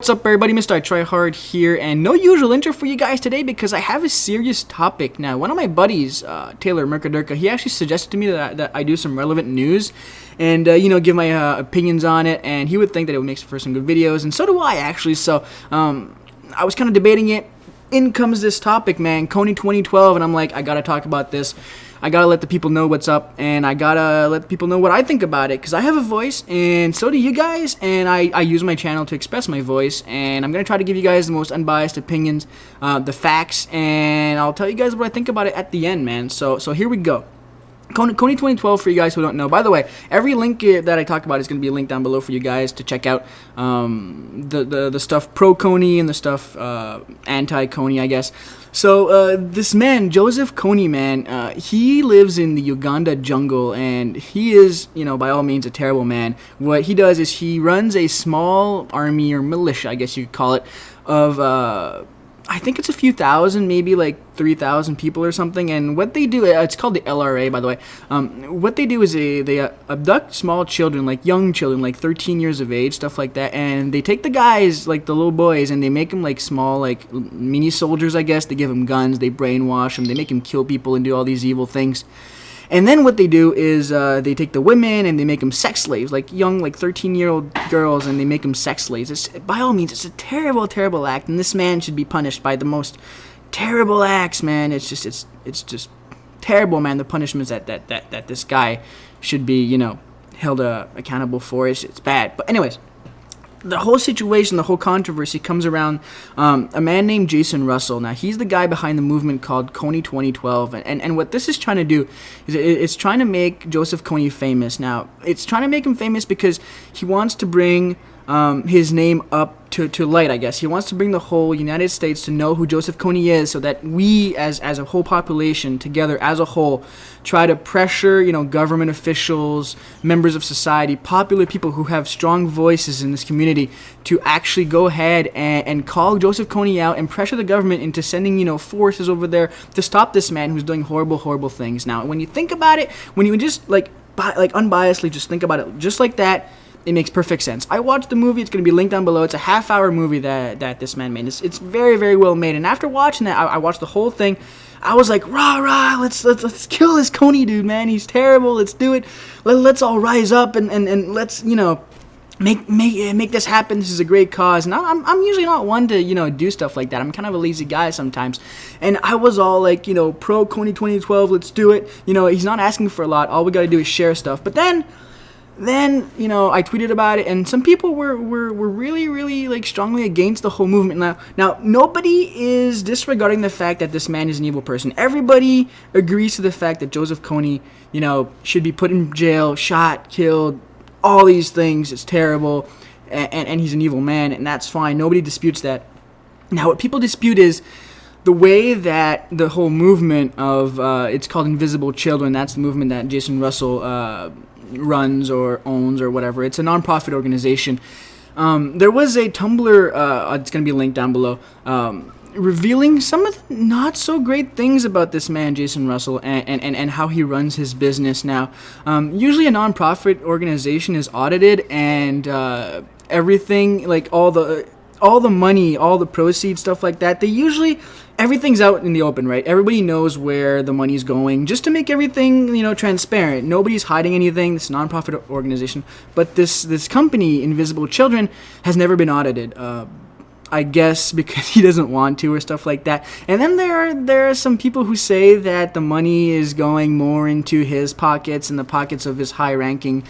What's up, everybody? MrITryHard here, and no usual intro for you guys today because I have a serious topic. Now, one of my buddies, Taylor Mercadurka, he actually suggested to me that I do some relevant news and, give my opinions on it, and he would think that it would make for some good videos, and so do I, actually. So, I was kind of debating it. In comes this topic, man, Kony 2012, and I'm like, I gotta talk about this. I gotta let the people know what's up, and I gotta let the people know what I think about it, because I have a voice, and so do you guys, and I use my channel to express my voice, and I'm gonna try to give you guys the most unbiased opinions, the facts, and I'll tell you guys what I think about it at the end, man. So here we go. Kony 2012, for you guys who don't know. By the way, every link that I talk about is going to be a link down below for you guys to check out the stuff pro Kony and the stuff anti Kony, I guess. So this man, Joseph Kony, man, he lives in the Uganda jungle, and he is, by all means, a terrible man. What he does is he runs a small army or militia, I guess you could call it, of I think it's a few thousand, maybe like 3,000 people or something. And what they do, it's called the LRA, by the way. What they do is they abduct small children, like young children, like 13 years of age, stuff like that. And they take the guys, like the little boys, and they make them like small, like mini soldiers, I guess. They give them guns, they brainwash them, they make them kill people and do all these evil things. And then what they do is they take the women and they make them sex slaves, like young, like 13-year-old girls, and they make them sex slaves. By all means, it's a terrible, terrible act, and this man should be punished by the most terrible acts, man. It's just terrible, man. The punishments that this guy should be, held accountable for. It's bad. But anyways, the whole situation, the whole controversy comes around a man named Jason Russell. Now, he's the guy behind the movement called Kony 2012, and what this is trying to do is it's trying to make Joseph Kony famous. Now, it's trying to make him famous because he wants to bring his name up to light, I guess. He wants to bring the whole United States to know who Joseph Kony is, so that we, as a whole population, together as a whole, try to pressure, government officials, members of society, popular people who have strong voices in this community to actually go ahead and call Joseph Kony out and pressure the government into sending, forces over there to stop this man who's doing horrible, horrible things. Now, when you think about it, when you just, like unbiasedly just think about it just like that, it makes perfect sense. I watched the movie. It's going to be linked down below. It's a half-hour movie that this man made. It's very, very well made. And after watching that, I watched the whole thing. I was like, rah, let's kill this Kony dude, man. He's terrible. Let's do it. Let's all rise up and let's, make this happen. This is a great cause. And I'm usually not one to, do stuff like that. I'm kind of a lazy guy sometimes. And I was all like, pro Kony 2012, let's do it. He's not asking for a lot. All we got to do is share stuff. But then I tweeted about it, and some people were really, really, like, strongly against the whole movement. Now, nobody is disregarding the fact that this man is an evil person. Everybody agrees to the fact that Joseph Kony, should be put in jail, shot, killed, all these things. It's terrible, and he's an evil man, and that's fine. Nobody disputes that. Now, what people dispute is the way that the whole movement of, it's called Invisible Children, that's the movement that Jason Russell runs or owns or whatever. It's a non-profit organization. There was a Tumblr, it's going to be linked down below, revealing some of the not so great things about this man, Jason Russell, and how he runs his business. Now, usually a non-profit organization is audited, and everything, like all the money, all the proceeds, stuff like that, everything's out in the open, right? Everybody knows where the money's going, just to make everything, transparent. Nobody's hiding anything. This nonprofit organization, but this company, Invisible Children, has never been audited. I guess because he doesn't want to or stuff like that. And then there are some people who say that the money is going more into his pockets and the pockets of his high-ranking,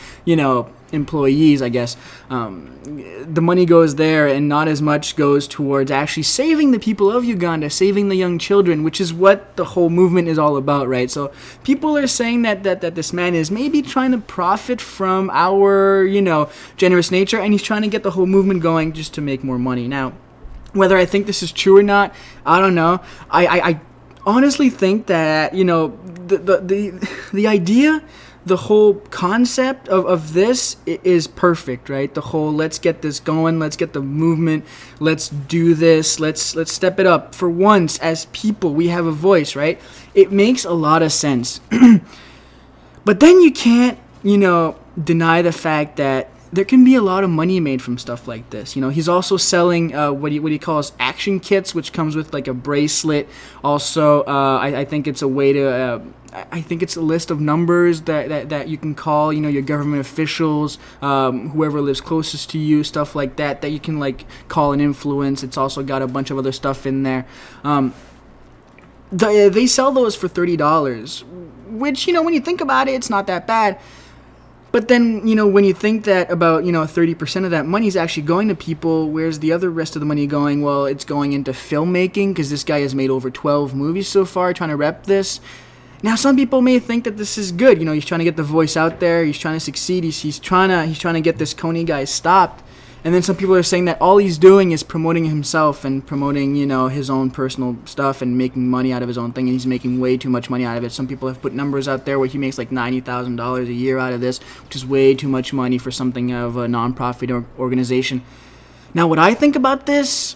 employees, I guess. The money goes there and not as much goes towards actually saving the people of Uganda, saving the young children, which is what the whole movement is all about, right? So people are saying that this man is maybe trying to profit from our, generous nature, and he's trying to get the whole movement going just to make more money. Now, whether I think this is true or not, I don't know. I honestly think that, the idea, the whole concept of this is perfect, right? The whole, let's get this going, let's get the movement, let's do this, let's step it up. For once, as people, we have a voice, right? It makes a lot of sense. But then you can't, deny the fact that there can be a lot of money made from stuff like this. You know, he's also selling what he calls action kits, which comes with like a bracelet. Also, I think it's a way to I think it's a list of numbers that you can call, you know, your government officials, whoever lives closest to you, stuff like that you can like call and influence. It's also got a bunch of other stuff in there. They sell those for $30, which, you know, when you think about it, it's not that bad. But then, you know, when you think that about, you know, 30% of that money is actually going to people, where's the other rest of the money going? Well, it's going into filmmaking, because this guy has made over 12 movies so far trying to rep this. Now, some people may think that this is good. You know, he's trying to get the voice out there. He's trying to succeed. He's trying to get this Kony guy stopped. And then some people are saying that all he's doing is promoting himself and promoting, you know, his own personal stuff and making money out of his own thing. And he's making way too much money out of it. Some people have put numbers out there where he makes like $90,000 a year out of this, which is way too much money for something of a non-profit organization. Now, what I think about this,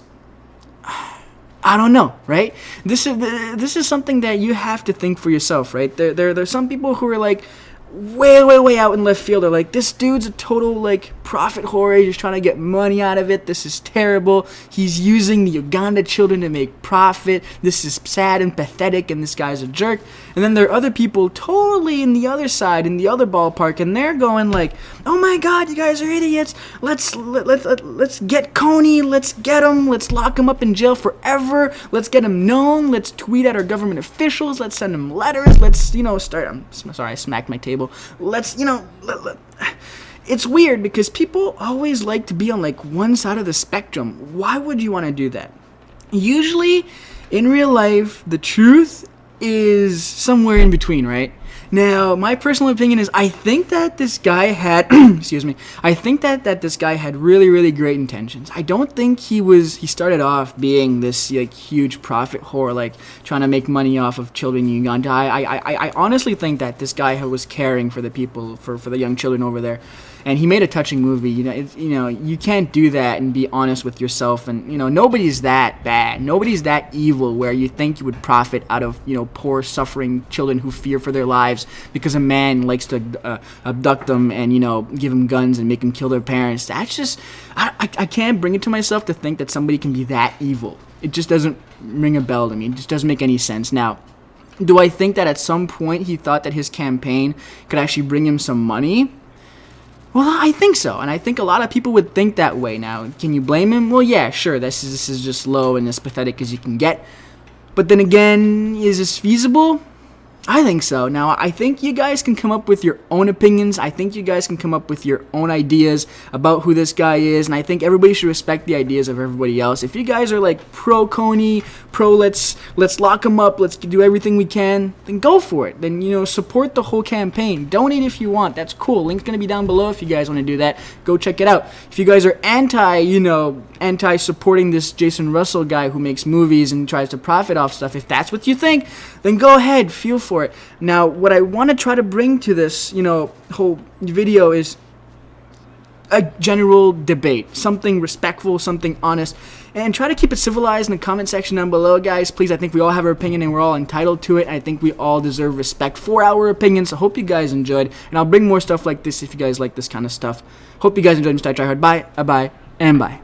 I don't know, right? This is something that you have to think for yourself, right? There's some people who are like way out in left field. They're like, this dude's a total like profit whore. He's just trying to get money out of it. This is terrible. He's using the Uganda children to make profit. This is sad and pathetic, and this guy's a jerk. And then there are other people totally in the other side, in the other ballpark, and they're going like, oh my God, you guys are idiots. Let's get Kony. Let's get him. Let's lock him up in jail forever. Let's get him known. Let's tweet at our government officials. Let's send him letters. Let's, you know, start. I'm sorry, I smacked my table. Let's, you know, it's weird because people always like to be on like one side of the spectrum. Why would you want to do that? Usually in real life, the truth is somewhere in between, right? Now, my personal opinion is I think that this guy had, excuse me, I think that this guy had really great intentions. I don't think he started off being this like huge profit whore, like trying to make money off of children in Uganda. I honestly think that this guy was caring for the people, for the young children over there. And he made a touching movie. You know, you can't do that and be honest with yourself. And, you know, nobody's that bad. Nobody's that evil where you think you would profit out of, you know, poor, suffering children who fear for their lives because a man likes to abduct them and, you know, give them guns and make them kill their parents. That's just, I can't bring it to myself to think that somebody can be that evil. It just doesn't ring a bell to me. It just doesn't make any sense. Now, do I think that at some point he thought that his campaign could actually bring him some money? Well, I think so, and I think a lot of people would think that way. Now, can you blame him? Well, yeah, sure, this is just low and as pathetic as you can get. But then again, is this feasible? I think so. Now, I think you guys can come up with your own opinions. I think you guys can come up with your own ideas about who this guy is, and I think everybody should respect the ideas of everybody else. If you guys are like pro Kony, pro let's lock him up, let's do everything we can, then go for it. Then, you know, support the whole campaign. Donate if you want. That's cool. Link's going to be down below if you guys want to do that. Go check it out. If you guys are anti supporting this Jason Russell guy who makes movies and tries to profit off stuff, if that's what you think, then go ahead, feel for it. Now, what I want to try to bring to this, you know, whole video is a general debate, something respectful, something honest, and try to keep it civilized in the comment section down below, guys. Please, I think we all have our opinion and we're all entitled to it. I think we all deserve respect for our opinions, so hope you guys enjoyed, and I'll bring more stuff like this if you guys like this kind of stuff. Hope you guys enjoyed MrITryHard. Bye, and bye.